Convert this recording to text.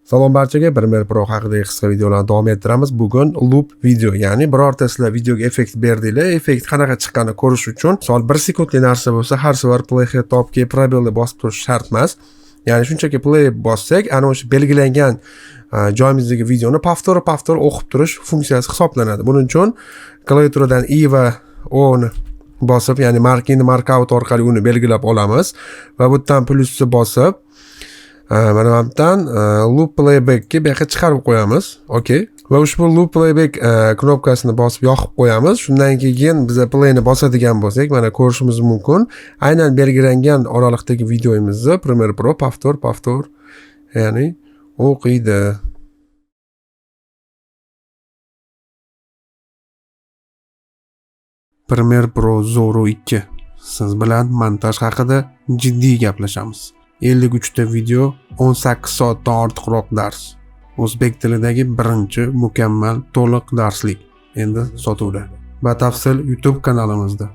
Salom barchaga, Premiere Pro haqidagi qisqa videolarni davom ettiramiz. Bugun loop video, ya'ni birorta sizlar videoga effekt berdinglar. Effekt qanaqa chiqqanini ko'rish uchun, misol 1 sekundli narsa bo'lsa, har safar play topga probelni bosib turish shart emas. Ya'ni shunchaki play bossak, ana o'sha belgilangan joyimizdagi videoni paftor o'qib turish funksiyasi hisoblanadi. Buning uchun klaviaturadan I va O ni bosib, ya'ni markout orqali uni belgilab olamiz va bu yerdan plusni bosib mana bu yerdan loop playback'ga bu yoqqa chiqarib qo'yamiz. Okay. Va ushbu loop playback knopkasini bosib yoqib qo'yamiz. Shundan keyin biz playni bosadigan bo'lsak, mana ko'rishimiz mumkin. Aynan belgilangan oralikdagi videomizni Premiere Pro paftor, ya'ni o'qiydi. Premiere Pro ZO'RU 2. Siz bilan montaj haqida jiddiy gaplashamiz. 53 ta video, 18 soatdan ortiqroq dars. O'zbek tilidagi birinchi mukammal to'liq darslik endi sotuvda. Batafsil YouTube kanalimizda.